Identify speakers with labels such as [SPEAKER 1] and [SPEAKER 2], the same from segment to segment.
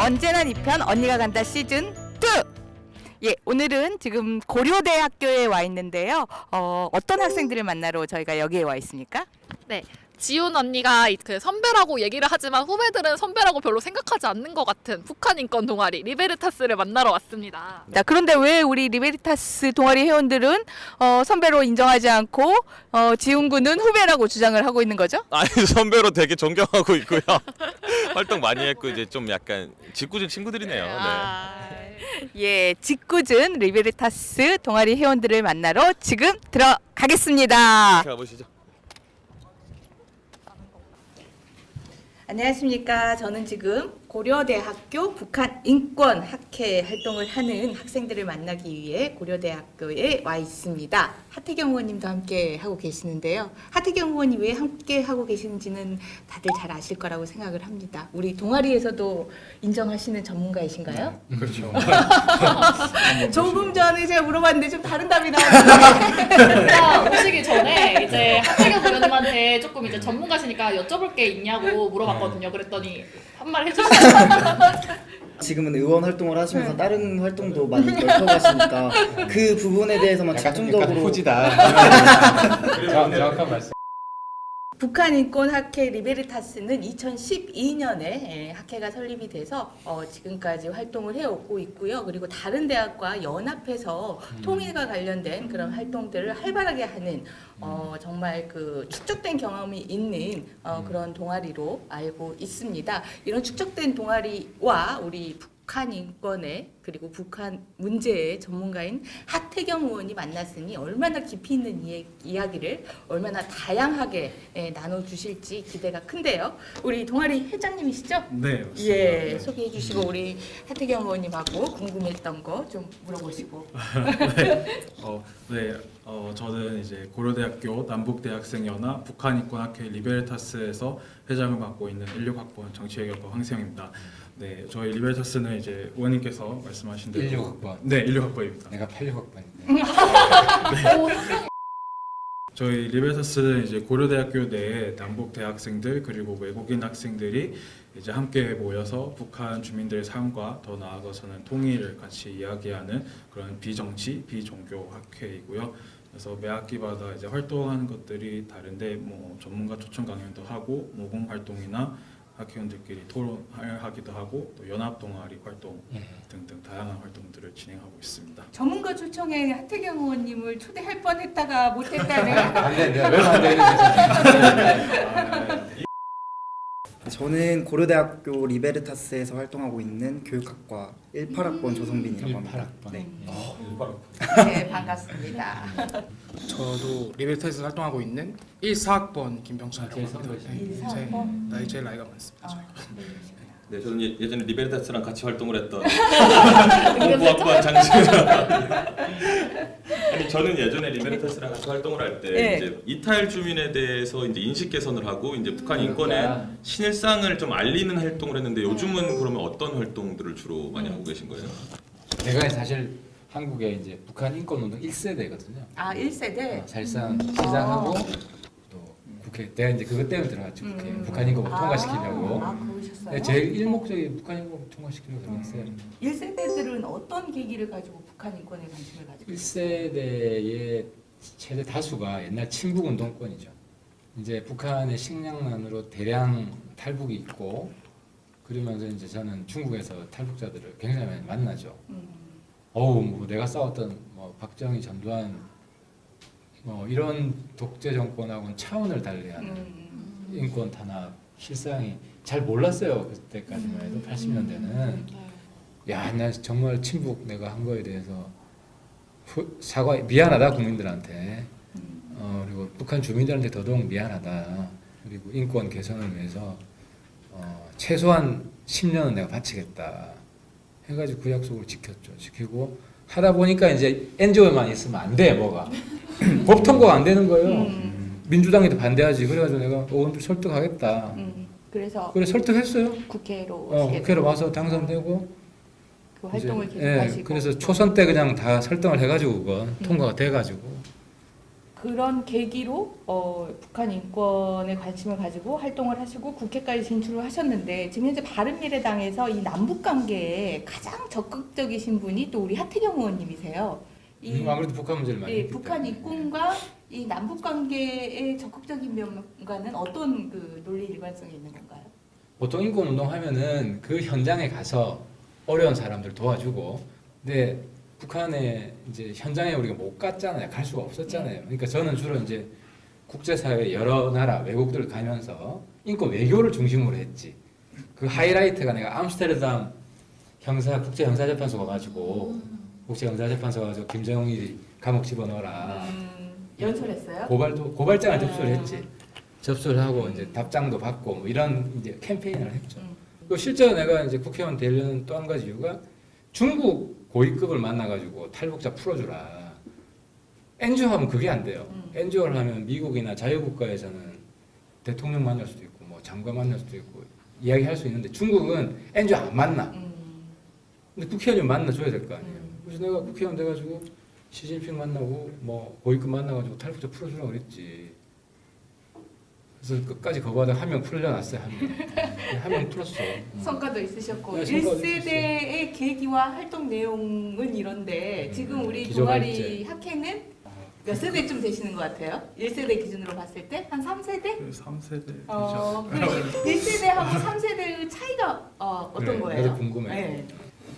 [SPEAKER 1] 언제나 네 편 언니가 간다 시즌 2. 예, 오늘은 지금 고려대학교에 와 있는데요. 어떤 학생들을 만나러 저희가 여기에 와 있습니까?
[SPEAKER 2] 네, 지훈 언니가 그 선배라고 얘기를 하지만 후배들은 선배라고 별로 생각하지 않는 것 같은 북한 인권 동아리 리베르타스를 만나러 왔습니다.
[SPEAKER 1] 자, 그런데 왜 우리 리베리타스 동아리 회원들은 선배로 인정하지 않고 지훈 군은 후배라고 주장을 하고 있는 거죠?
[SPEAKER 3] 아니 선배로 되게 존경하고 있고요. 활동 많이 했고 이제 좀 약간 짓궂은 친구들이네요. 네.
[SPEAKER 1] 예, 짓궂은 리베리타스 동아리 회원들을 만나러 지금 들어가겠습니다.
[SPEAKER 3] 가보시죠.
[SPEAKER 1] 안녕하십니까. 저는 지금 고려대학교 북한 인권 학회 활동을 하는 학생들을 만나기 위해 고려대학교에 와 있습니다. 하태경 의원님도 함께 하고 계시는데요. 하태경 의원이 왜 함께 하고 계시는지는 다들 잘 아실 거라고 생각을 합니다. 우리 동아리에서도 인정하시는 전문가이신가요?
[SPEAKER 4] 그렇죠.
[SPEAKER 1] 조금 전에 제가 물어봤는데 좀 다른 답이 나왔는데
[SPEAKER 2] 진짜 오시기 전에 이제 하태경 의원님한테 조금 이제 전문가시니까 여쭤볼 게 있냐고 물어봤거든요. 그랬더니 한 말 해주시죠.
[SPEAKER 5] 지금은 의원 활동을 하시면서 다른 활동도 많이 넓혀가시니까 그 부분에 대해서만
[SPEAKER 4] 약간
[SPEAKER 5] 집중적으로
[SPEAKER 4] 후지다. 정확한 말씀.
[SPEAKER 1] 북한 인권 학회 리베르타스는 2012년에 학회가 설립이 돼서 지금까지 활동을 해오고 있고요. 그리고 다른 대학과 연합해서 통일과 관련된 그런 활동들을 활발하게 하는 정말 그 축적된 경험이 있는 그런 동아리로 알고 있습니다. 이런 축적된 동아리와 우리 북한 인권의 그리고 북한 문제의 전문가인 하태경 의원이 만났으니 얼마나 깊이 있는 이야기를 얼마나 다양하게 나눠주실지 기대가 큰데요. 우리 동아리 회장님이시죠?
[SPEAKER 4] 네.
[SPEAKER 1] 예, 소개해 주시고 우리 하태경 의원님하고 궁금했던 거 좀 물어보시고.
[SPEAKER 4] 저는 이제 고려대학교 남북대학생연합 북한인권학회 리베르타스에서 회장을 맡고 있는 16학번 정치외교과 황세영입니다. 네, 저희 리베르타스는 이제 의원님께서 말씀하신 대로
[SPEAKER 6] 16학번.
[SPEAKER 4] 네, 16학번입니다.
[SPEAKER 6] 내가 86학번인데.
[SPEAKER 4] 저희 리베르타스는 이제 고려대학교 내에 남북 대학생들 그리고 외국인 학생들이 이제 함께 모여서 북한 주민들의 삶과 더 나아가서는 통일을 같이 이야기하는 그런 비정치, 비종교 학회이고요. 그래서 매 학기마다 이제 활동하는 것들이 다른데 뭐 전문가 초청 강연도 하고 모금 활동이나 학회원들끼리 토론하기도 하고 또 연합 동아리 활동 등등 다양한 활동들을 진행하고 있습니다.
[SPEAKER 1] 전문가 초청에 하태경 의원님을 초대할 뻔했다가 못했다는.
[SPEAKER 5] 저는 고려대학교 리베르타스에서 활동하고 있는 교육학과 18학번 조성빈이라고 합니다.
[SPEAKER 6] 18학번.
[SPEAKER 5] 네.
[SPEAKER 1] 네, 반갑습니다.
[SPEAKER 7] 저도 리베르타스에서 활동하고 있는 14학번 김병찬이라고 합니다. 네,
[SPEAKER 1] 14학번?
[SPEAKER 7] 나이 제일 나이가 많습니다.
[SPEAKER 3] 네, 저는 예전에 리베르타스랑 같이 활동을 했던 공부학번 장지훈. 아니 저는 예전에 리베르타스랑 같이 활동을 할 때
[SPEAKER 1] 네.
[SPEAKER 3] 이제 이탈 주민에 대해서 이제 인식 개선을 하고 이제 북한 인권의 신일상을 좀 알리는 활동을 했는데 요즘은 그러면 어떤 활동들을 주로 많이 하고 계신 거예요?
[SPEAKER 6] 내가 사실 한국에 이제 북한 인권 운동 1세대거든요.
[SPEAKER 1] 아, 1세대?
[SPEAKER 6] 사실상 시장하고 또 국회 내가 이제 그것 때문에 들어갔죠. 국회 북한 인권 통과시키려고.
[SPEAKER 1] 그러셨어요?
[SPEAKER 6] 제일 일목적이 북한 인권 통과시키려고 들어갔어요.
[SPEAKER 1] 1세대들은 어떤 계기를 가지고 북한 인권에 관심을 가지고
[SPEAKER 6] 1세대의 최대 다수가 옛날 친북 운동권이죠. 이제 북한의 식량난으로 대량 탈북이 있고 그러면서 이제 저는 중국에서 탈북자들을 굉장히 많이 만나죠. 뭐 내가 싸웠던 뭐 박정희, 전두환 뭐 이런 독재 정권하고는 차원을 달리하는 인권 탄압 실상이 잘 몰랐어요. 그때까지만 해도 80년대는. 야, 나 정말 친북 내가 한 거에 대해서 사과 미안하다 국민들한테. 그리고 북한 주민들한테 더더욱 미안하다. 그리고 인권 개선을 위해서 최소한 10년은 내가 바치겠다. 해가지고 그 약속을 지켰죠. 지키고 하다 보니까 이제 NGO에만 있으면 안 돼, 뭐가. 법 통과가 안 되는 거예요. 민주당이 반대하지. 그래가지고 내가 의원들 설득하겠다.
[SPEAKER 1] 그래서
[SPEAKER 6] 그래 설득했어요.
[SPEAKER 1] 국회로
[SPEAKER 6] 국회로 와서 당선되고
[SPEAKER 1] 그 활동을
[SPEAKER 6] 이제,
[SPEAKER 1] 계속하시고
[SPEAKER 6] 그래서 초선 때 그냥 다 설득을 해가지고 그건 통과가 돼가지고
[SPEAKER 1] 그런 계기로 북한 인권에 관심을 가지고 활동을 하시고 국회까지 진출을 하셨는데 지금 현재 바른미래당에서 이 남북 관계에 가장 적극적이신 분이 또 우리 하태경 의원님이세요.
[SPEAKER 6] 아무래도 북한 문제를 많이 했기
[SPEAKER 1] 북한
[SPEAKER 6] 때문에.
[SPEAKER 1] 인권과 이 남북 관계의 적극적인 면과는 어떤 그 논리 일관성이 있는 건가요?
[SPEAKER 6] 보통 인권 운동하면은 그 현장에 가서 어려운 사람들 도와주고, 근데 북한에 이제 현장에 우리가 못 갔잖아요. 갈 수가 없었잖아요. 그러니까 저는 주로 이제 국제사회 여러 나라 외국들 가면서 인권 외교를 중심으로 했지. 그 하이라이트가 내가 암스테르담 국제 형사재판소 가가지고 국제 형사재판소 가가지고 김정일이 감옥 집어넣어라.
[SPEAKER 1] 연설했어요?
[SPEAKER 6] 고발장을 접수를 했지. 접수를 하고 이제 답장도 받고 뭐 이런 이제 캠페인을 했죠. 그 실제로 내가 이제 국회의원 되려는 또 한 가지 이유가 중국 고위급을 만나가지고 탈북자 풀어주라. NGO 하면 그게 안 돼요. NGO를 하면 미국이나 자유국가에서는 대통령 만날 수도 있고 뭐 장관 만날 수도 있고 이야기할 수 있는데 중국은 NGO 안 만나. 근데 국회의원이 만나줘야 될 거 아니에요. 그래서 내가 국회의원 돼가지고 시진핑 만나고 뭐 고위급 만나가지고 탈북자 풀어주라고 그랬지. 그래서 끝까지 거부하다가 한 명 풀려났어요. 한 명 풀었어.
[SPEAKER 1] 성과도 있으셨고
[SPEAKER 6] 네, 성과도
[SPEAKER 1] 1세대의 계기와 활동 내용은 이런데 지금 우리
[SPEAKER 6] 기조가
[SPEAKER 1] 동아리
[SPEAKER 6] 있지.
[SPEAKER 1] 학회는 몇 세대쯤 되시는 것 같아요? 1세대 기준으로 봤을 때? 한 3세대?
[SPEAKER 4] 3세대
[SPEAKER 1] 그 1세대하고 3세대의 차이가 어떤
[SPEAKER 6] 그래,
[SPEAKER 1] 거예요?
[SPEAKER 6] 나도 궁금해.
[SPEAKER 1] 네.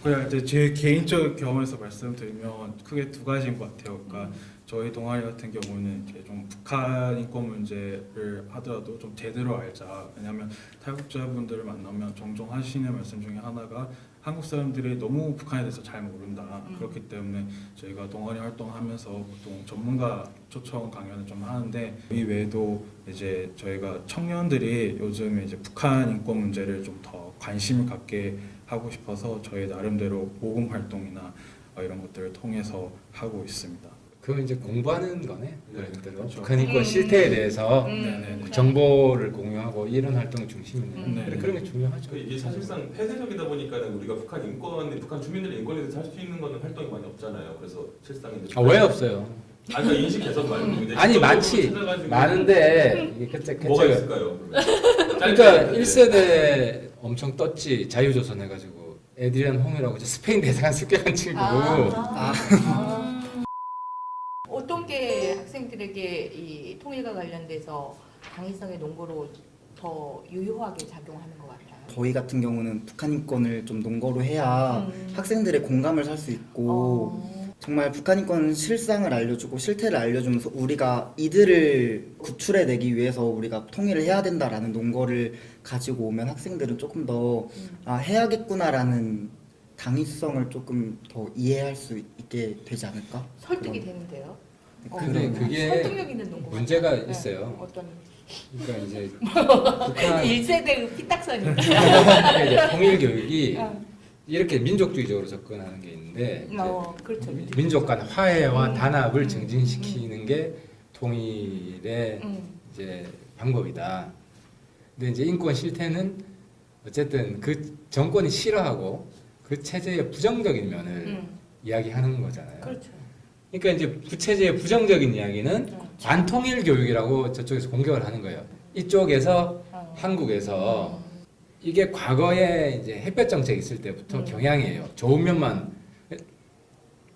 [SPEAKER 4] 그냥 이제 제 개인적 경험에서 말씀드리면 크게 두 가지인 것 같아요. 그러니까 저희 동아리 같은 경우는 이제 좀 북한 인권 문제를 하더라도 좀 제대로 알자. 왜냐하면 탈북자분들을 만나면 종종 하시는 말씀 중에 하나가 한국 사람들이 너무 북한에 대해서 잘 모른다. 그렇기 때문에 저희가 동아리 활동하면서 보통 전문가 초청 강연을 좀 하는데 이 외에도 이제 저희가 청년들이 요즘 이제 북한 인권 문제를 좀 더 관심을 갖게 하고 싶어서 저희 나름대로 모금 활동이나 이런 것들을 통해서 하고 있습니다.
[SPEAKER 6] 그건 이제 공부하는 거네. 그대로
[SPEAKER 4] 그렇죠.
[SPEAKER 6] 북한 인권 실태에 대해서
[SPEAKER 4] 네네.
[SPEAKER 6] 정보를 공유하고 이런 활동이 중심이네.
[SPEAKER 4] 네.
[SPEAKER 6] 그런 게 중요하죠.
[SPEAKER 3] 이게 사실상 폐쇄적이다 보니까는 우리가 북한 인권, 북한 주민들의 인권에 대해서 할 수 있는 거는 활동이 많이 없잖아요. 그래서 실상 이제
[SPEAKER 6] 왜 없어요?
[SPEAKER 3] 아니 그러니까 인식 개선 말고 이제
[SPEAKER 6] 아니
[SPEAKER 3] 직접적으로
[SPEAKER 6] 많지.
[SPEAKER 3] 찾아가지고
[SPEAKER 6] 많은데 이게
[SPEAKER 3] 뭐가 있을까요?
[SPEAKER 6] 그러니까 1세대 엄청 떴지. 자유조선 해가지고 에드리안 홍이라고 이제 스페인 대사관 습격한 친구.
[SPEAKER 1] 어떤 게 학생들에게 이 통일과 관련돼서 당위성의 논거로 더 유효하게 작용하는 것 같아요?
[SPEAKER 5] 저희 같은 경우는 북한 인권을 좀 논거로 해야 학생들의 공감을 살 수 있고 정말 북한 인권 실상을 알려주고 실태를 알려주면서 우리가 이들을 구출해내기 위해서 우리가 통일을 해야 된다라는 논거를 가지고 오면 학생들은 조금 더 해야겠구나라는 당위성을 조금 더 이해할 수 있게 되지 않을까?
[SPEAKER 1] 설득이 되는데요.
[SPEAKER 6] 근데 그게
[SPEAKER 1] 설득력 있는 논거
[SPEAKER 6] 문제가
[SPEAKER 1] 같아요.
[SPEAKER 6] 있어요.
[SPEAKER 1] 어떤
[SPEAKER 6] 그러니까 이제 북한
[SPEAKER 1] 1세대의 피딱선이
[SPEAKER 6] 이제 통일 교육이 이렇게 민족주의적으로 접근하는 게 있는데 이제
[SPEAKER 1] 그렇죠.
[SPEAKER 6] 민족 간 화해와 단합을 증진시키는 게 통일의 이제 방법이다. 근데 이제 인권 실태는 어쨌든 그 정권이 싫어하고 그 체제의 부정적인 면을 이야기하는 거잖아요.
[SPEAKER 1] 그렇죠.
[SPEAKER 6] 그러니까 이제 부체제의 부정적인 이야기는 반통일 교육이라고 저쪽에서 공격을 하는 거예요. 이쪽에서 한국에서 이게 과거에 이제 햇볕 정책 있을 때부터 경향이에요. 좋은 면만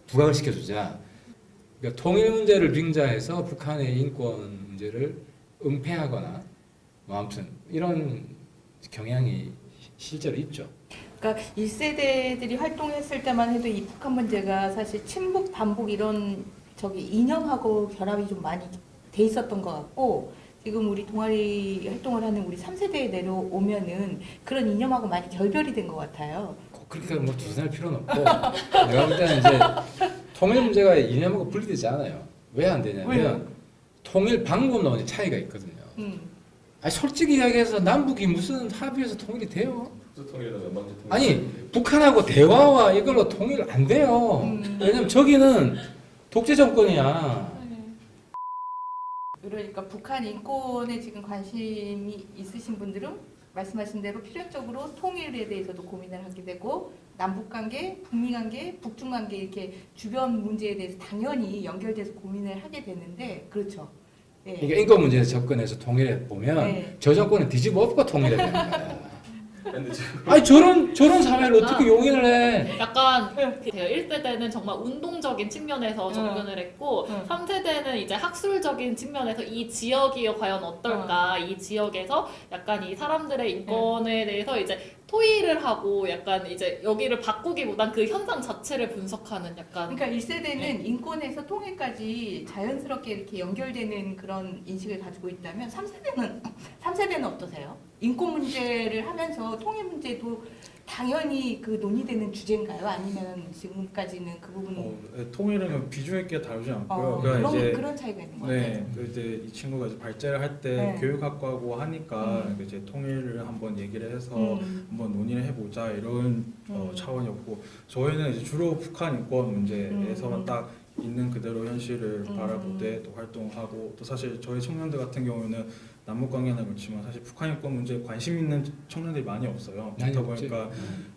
[SPEAKER 6] 부각을 시켜주자. 그러니까 통일 문제를 빙자해서 북한의 인권 문제를 은폐하거나 뭐 아무튼 이런 경향이 실제로 있죠.
[SPEAKER 1] 그러니까 1세대들이 활동했을 때만 해도 이 북한 문제가 사실 친북, 반북 이런 이념하고 결합이 좀 많이 돼 있었던 것 같고 지금 우리 동아리 활동을 하는 우리 3세대에 내려오면은 그런 이념하고 많이 결별이 된 것 같아요.
[SPEAKER 6] 그렇게 뭐 두둔할 필요는 없고 내가 볼 때는 이제 통일 문제가 이념하고 분리되지 않아요. 왜 안 되냐면
[SPEAKER 1] 왜요?
[SPEAKER 6] 통일 방법론의 차이가 있거든요. 아니 솔직히 이야기해서 남북이 무슨 합의해서 통일이 돼요?
[SPEAKER 3] 통일이나 연방제 통일.
[SPEAKER 6] 아니 북한하고 대화와 이걸로 통일 안 돼요. 왜냐면 저기는 독재 정권이야.
[SPEAKER 1] 그러니까 북한 인권에 지금 관심이 있으신 분들은 말씀하신 대로 필연적으로 통일에 대해서도 고민을 하게 되고 남북 관계, 북미 관계, 북중 관계 이렇게 주변 문제에 대해서 당연히 연결돼서 고민을 하게 되는데 그렇죠. 예.
[SPEAKER 6] 그러니까 인권 문제에서 접근해서 통일해 보면
[SPEAKER 1] 네.
[SPEAKER 6] 저 정권은 뒤집어 엎고 통일해 되는 거야.
[SPEAKER 3] 근데 지금
[SPEAKER 6] 아니 저런 사회를 어떻게 용인을 해?
[SPEAKER 2] 약간 1세대는 정말 운동적인 측면에서 접근을 했고 3세대는 이제 학술적인 측면에서 이 지역이 과연 어떨까 이 지역에서 약간 이 사람들의 인권에 대해서 이제 토의를 하고 약간 이제 여기를 바꾸기보단 그 현상 자체를 분석하는 약간
[SPEAKER 1] 그러니까 1세대는 인권에서 통일까지 자연스럽게 이렇게 연결되는 그런 인식을 가지고 있다면 3세대는 어떠세요? 인권 문제를 하면서 통일 문제도 당연히 그 논의되는 주제인가요? 아니면 지금까지는 그 부분
[SPEAKER 4] 통일은 비중 있게 다루지 않고요. 그러니까
[SPEAKER 1] 그런 차이가 있는 것 같아요.
[SPEAKER 4] 네, 그 이제 이 친구가 이제 발제를 할 때
[SPEAKER 1] 네.
[SPEAKER 4] 교육학과고 하니까 그 이제 통일을 한번 얘기를 해서 한번 논의를 해보자 이런 차원이었고 저희는 이제 주로 북한 인권 문제에서만 딱 있는 그대로 현실을 바라보되 또 활동하고 또 사실 저희 청년들 같은 경우는 남북 관계나 그렇지만 사실 북한 인권 문제에 관심 있는 청년들이 많이 없어요.
[SPEAKER 6] 많이
[SPEAKER 4] 그렇다
[SPEAKER 6] 없지.
[SPEAKER 4] 보니까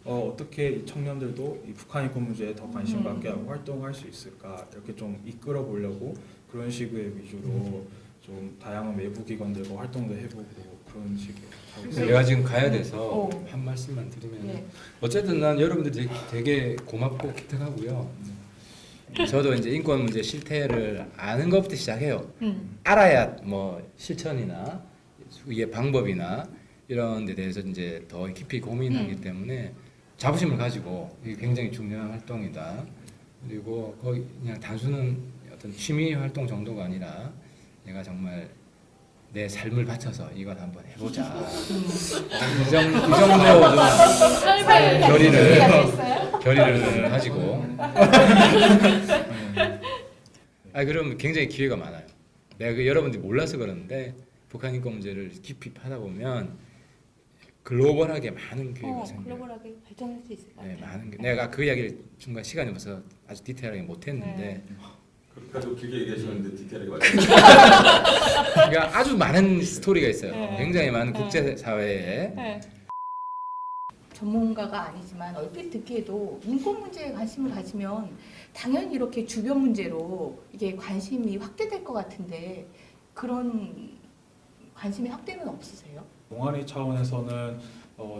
[SPEAKER 4] 어떻게 이 청년들도 이 북한 인권 문제에 더 관심 갖게 하고 활동할 수 있을까 이렇게 좀 이끌어 보려고 그런 식의 위주로 좀 다양한 외부 기관들과 활동도 해보고 그런 식으로 하고 있어요.
[SPEAKER 6] 내가 지금 가야 돼서 한 말씀만 드리면
[SPEAKER 1] 네.
[SPEAKER 6] 어쨌든 난 여러분들이 되게 고맙고 기특하고요. 저도 이제 인권 문제 실태를 아는 것부터 시작해요. 알아야 뭐 실천이나 이게 방법이나 이런 데 대해서 이제 더 깊이 고민하기 때문에 자부심을 가지고 이게 굉장히 중요한 활동이다. 그리고 거의 그냥 단순한 어떤 취미 활동 정도가 아니라 내가 정말 내 삶을 바쳐서 이걸 한번 해보자. 이 정도 좀
[SPEAKER 2] 삶의
[SPEAKER 6] 결의를 가지고. 그럼 굉장히 기회가 많아요. 내가 그 여러분들이 몰라서 그러는데 북한 인권 문제를 깊이 파다 보면 글로벌하게 많은 기회가 생겨요.
[SPEAKER 1] 글로벌하게 발전할 수 있을 것 같아요.
[SPEAKER 6] 네, 많은 게. 내가 그 이야기를 중간 시간이 없어서 아주 디테일하게 못했는데,
[SPEAKER 3] 그렇게까지 길게 얘기하셨는데 디테일하게 말씀.
[SPEAKER 6] 그러니까 아주 많은 스토리가 있어요. 굉장히 많은 국제 사회에.
[SPEAKER 1] 전문가가 아니지만 얼핏 듣기에도 인권 문제에 관심을 가지면 당연히 이렇게 주변 문제로 이게 관심이 확대될 것 같은데 그런 관심의 확대는 없으세요?
[SPEAKER 4] 동아리 차원에서는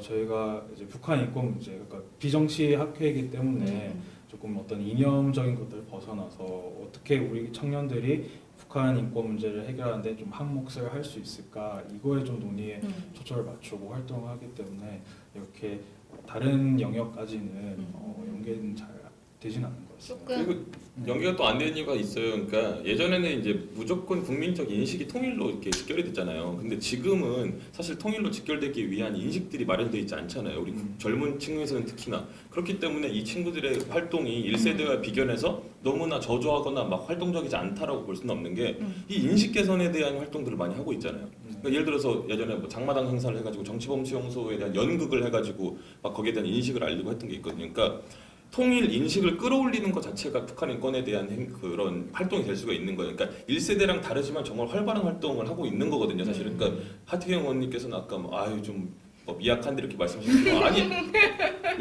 [SPEAKER 4] 저희가 이제 북한 인권 문제, 그러니까 비정시 학회이기 때문에 조금 어떤 이념적인 것들을 벗어나서 어떻게 우리 청년들이 북한 인권 문제를 해결하는데 좀 한 몫을 할 수 있을까 이거에 좀 논의에 초점을 맞추고 활동을 하기 때문에 이렇게 다른 영역까지는 연계는 잘 되진 않는 것 같습니다.
[SPEAKER 2] 조금
[SPEAKER 3] 그리고 연계가 또 안 되는 이유가 있어요. 그러니까 예전에는 이제 무조건 국민적 인식이 통일로 이렇게 직결이 됐잖아요. 근데 지금은 사실 통일로 직결되기 위한 인식들이 마련되어 있지 않잖아요. 우리 젊은 층에서는 특히나 그렇기 때문에 이 친구들의 활동이 1세대와 비견해서 너무나 저조하거나 막 활동적이지 않다라고 볼 수는 없는 게 이 인식 개선에 대한 활동들을 많이 하고 있잖아요. 그러니까 예를 들어서 예전에 뭐 장마당 행사를 해가지고 정치범수용소에 대한 연극을 해가지고 막 거기에 대한 인식을 알리고 했던 게 있거든요. 그러니까 통일 인식을 끌어올리는 것 자체가 북한 인권에 대한 그런 활동이 될 수가 있는 거예요. 그러니까 1세대랑 다르지만 정말 활발한 활동을 하고 있는 거거든요, 사실은. 그러니까 하태경 의원님께서는 아까 뭐 아유 좀 미약한데 이렇게 말씀하셨지만 아니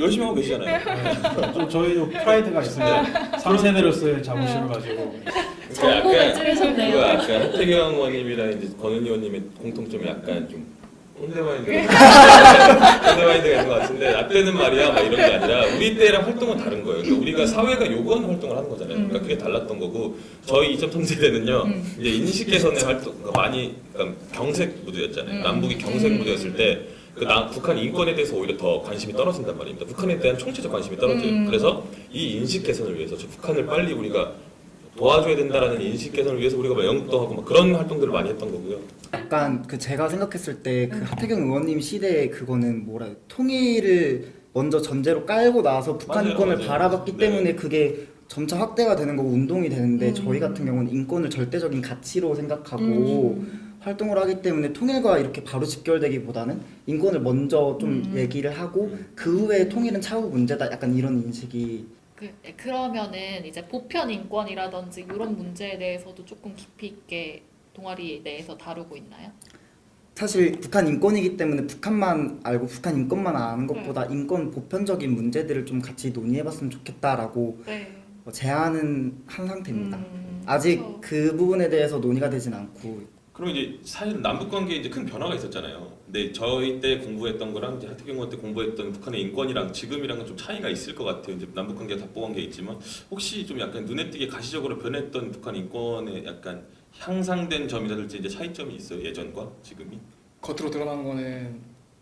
[SPEAKER 3] 열심히 하고 계시잖아요.
[SPEAKER 4] 좀 저희도 프라이드가 있습니다. 3세대로서의 자부심을 가지고
[SPEAKER 2] 전공을 찌르셨네요.
[SPEAKER 3] 약간 하태경 의원님이랑 이제 권은희 의원님의 공통점이 약간 좀 꼰대 마인드가 있는 것 같은데 나 때는 말이야 막 이런 게 아니라 우리 때랑 활동은 다른 거예요. 그러니까 우리가 사회가 요구하는 활동을 하는 거잖아요. 그러니까 그게 달랐던 거고 저희 2.3세대는요 이제 인식 개선의 활동 많이 그러니까 경색 무드였잖아요. 남북이 경색 무드였을 때 북한 인권에 대해서 오히려 더 관심이 떨어진단 말입니다. 북한에 대한 총체적 관심이 떨어져요. 그래서 이 인식 개선을 위해서 저 북한을 빨리 우리가 도와줘야 된다라는 인식 개선을 위해서 우리가 연극도 하고 막 그런 활동들을 많이 했던 거고요.
[SPEAKER 5] 약간 그 제가 생각했을 때 그 하태경 의원님 시대에 그거는 뭐라 해요? 통일을 먼저 전제로 깔고 나서 북한 인권을
[SPEAKER 3] 맞아요.
[SPEAKER 5] 바라봤기
[SPEAKER 3] 네.
[SPEAKER 5] 때문에 그게 점차 확대가 되는 거고 운동이 되는데 저희 같은 경우는 인권을 절대적인 가치로 생각하고 활동을 하기 때문에 통일과 이렇게 바로 직결되기보다는 인권을 먼저 좀 얘기를 하고 그 후에 통일은 차후 문제다 약간 이런 인식이
[SPEAKER 2] 그러면은 이제 보편 인권이라든지 이런 문제에 대해서도 조금 깊이 있게 동아리 내에서 다루고 있나요?
[SPEAKER 5] 사실 북한 인권이기 때문에 북한만 알고 북한 인권만 아는 것보다 인권 보편적인 문제들을 좀 같이 논의해봤으면 좋겠다라고
[SPEAKER 2] 네.
[SPEAKER 5] 제안은 한 상태입니다. 아직
[SPEAKER 2] 그렇죠.
[SPEAKER 5] 그 부분에 대해서 논의가 되진 않고
[SPEAKER 3] 그럼 이제 사실은 남북 관계에 이제 큰 변화가 있었잖아요. 근데 저희 때 공부했던 거랑 이제 하태경 때 공부했던 북한의 인권이랑 지금이랑은 좀 차이가 있을 것 같아요. 이제 남북 관계가 답보한 게 있지만 혹시 좀 약간 눈에 띄게 가시적으로 변했던 북한 인권의 약간 향상된 점이라든지 이제 차이점이 있어요. 예전과 지금이?
[SPEAKER 7] 겉으로 드러나는 거는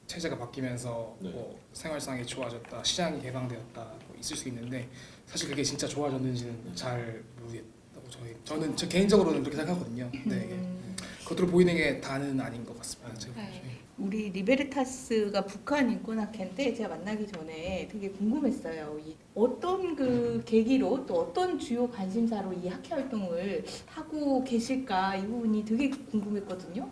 [SPEAKER 7] 체제가 바뀌면서
[SPEAKER 3] 네.
[SPEAKER 7] 뭐 생활상이 좋아졌다, 시장이 개방되었다 뭐 있을 수 있는데 사실 그게 진짜 좋아졌는지는 잘 모르겠다고 저는 저 개인적으로는 그렇게 생각하거든요. 근데 이게 겉으로 보이는 게 다는 아닌 것 같습니다. 제가
[SPEAKER 2] 네.
[SPEAKER 7] 보기에.
[SPEAKER 1] 우리 리베르타스가 북한 인권학회인데 제가 만나기 전에 되게 궁금했어요. 어떤 그 계기로 또 어떤 주요 관심사로 이 학회 활동을 하고 계실까 이 부분이 되게 궁금했거든요.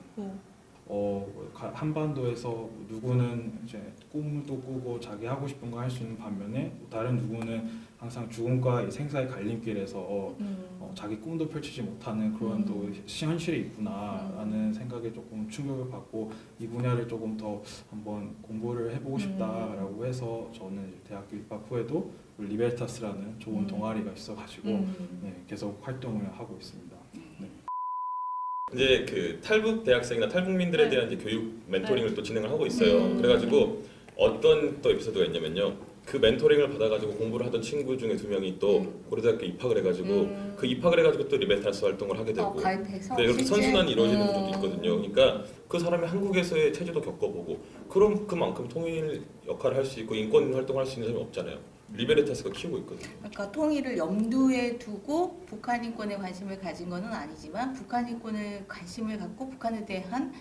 [SPEAKER 4] 한반도에서 누구는 이제 꿈도 꾸고 자기 하고 싶은 거 할 수 있는 반면에 다른 누구는 항상 죽음과 이 생사의 갈림길에서 자기 꿈도 펼치지 못하는 그런 또 현실이 있구나라는 생각에 조금 충격을 받고 이 분야를 조금 더 한번 공부를 해보고 싶다라고 해서 저는 이제 대학교 입학 후에도 리베르타스라는 좋은 동아리가 있어가지고 네, 계속 활동을 하고 있습니다. 네.
[SPEAKER 3] 이제 그 탈북 대학생이나 탈북민들에
[SPEAKER 2] 네.
[SPEAKER 3] 대한 이제 교육 멘토링을 또 진행을 하고 있어요. 그래가지고 어떤 또 에피소드가 있냐면요. 그 멘토링을 받아가지고 공부를 하던 친구 중에 2명이 또 고려대학교 입학을 해가지고 그 입학을 해가지고 또 리베르타스 활동을 하게 되고
[SPEAKER 1] 가입해서
[SPEAKER 3] 네, 이렇게
[SPEAKER 1] 실제?
[SPEAKER 3] 선순환이 이루어지는 것도 있거든요. 그러니까 그 사람이 한국에서의 체제도 겪어보고 그럼 그만큼 통일 역할을 할 수 있고 인권 활동을 할 수 있는 사람이 없잖아요. 리베르타스가 키우고 있거든요.
[SPEAKER 1] 그러니까 통일을 염두에 두고 북한 인권에 관심을 가진 것은 아니지만 북한 인권에 관심을 갖고 북한에 대한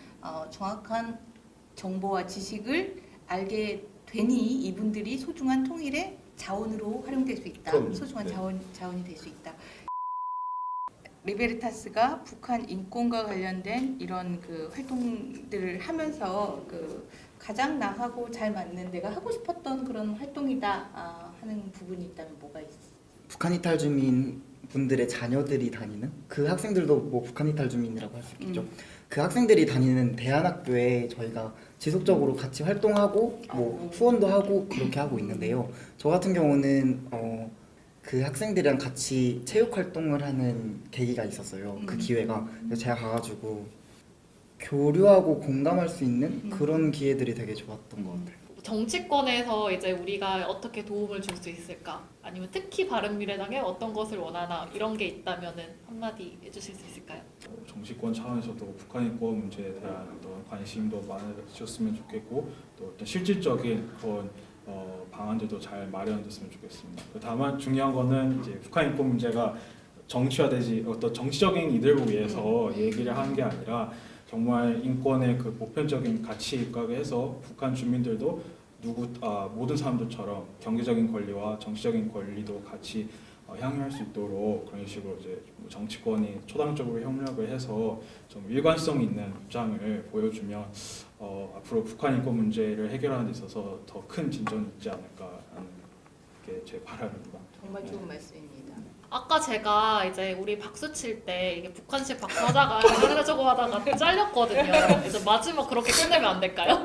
[SPEAKER 1] 정확한 정보와 지식을 알게 되니 이분들이 소중한 통일의 자원으로 활용될 수 있다.
[SPEAKER 3] 그럼요.
[SPEAKER 1] 소중한
[SPEAKER 3] 네.
[SPEAKER 1] 자원이 될 수 있다. 리베르타스가 북한 인권과 관련된 이런 그 활동들을 하면서 그 가장 나하고 잘 맞는 내가 하고 싶었던 그런 활동이다 하는 부분이 있다면 뭐가 있어요?
[SPEAKER 5] 북한 이탈 주민 분들의 자녀들이 다니는 그 학생들도 뭐 북한 이탈 주민이라고 할 수 있겠죠. 그 학생들이 다니는 대안학교에 저희가 지속적으로 같이 활동하고 뭐 후원도 하고 그렇게 하고 있는데요. 저 같은 경우는 그 학생들이랑 같이 체육 활동을 하는 계기가 있었어요. 그 기회가. 그래서 제가 가가지고 교류하고 공감할 수 있는 그런 기회들이 되게 좋았던 것 같아요.
[SPEAKER 2] 정치권에서 이제 우리가 어떻게 도움을 줄 수 있을까? 아니면 특히 바른미래당에 어떤 것을 원하나 이런 게 있다면은 한마디 해주실 수 있을까요?
[SPEAKER 4] 정치권 차원에서도 북한 인권 문제에 대한 어떤 관심도 많아졌으면 좋겠고 또 어떤 실질적인 그런 방안들도 잘 마련됐으면 좋겠습니다. 다만 중요한 거는 이제 북한 인권 문제가 정치화되지 어떤 정치적인 이들을 위해서 얘기를 하는 게 아니라 정말 인권의 그 보편적인 가치에 입각해서 북한 주민들도 모든 사람들처럼 경제적인 권리와 정치적인 권리도 같이 향유할 수 있도록 그런 식으로 이제 정치권이 초당적으로 협력을 해서 좀 일관성 있는 입장을 보여주면 앞으로 북한 인권 문제를 해결하는 데 있어서 더 큰 진전이 있지 않을까 하는 게 제 바람입니다.
[SPEAKER 1] 정말 좋은 말씀입니다.
[SPEAKER 2] 아까 제가 이제 우리 박수 칠 때 이게 북한식 박수 하다가 이러저거 하다가 잘렸거든요. 그래서 마지막 그렇게 끝내면 안 될까요?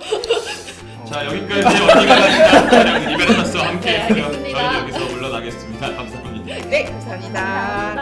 [SPEAKER 3] 자 여기까지 언니가 가진 다량 리베르타스와 함께
[SPEAKER 2] 네,
[SPEAKER 3] 했고요.
[SPEAKER 2] 알겠습니다.
[SPEAKER 3] 저희는 여기서 물러나겠습니다. 감사합니다.
[SPEAKER 1] 네, 감사합니다.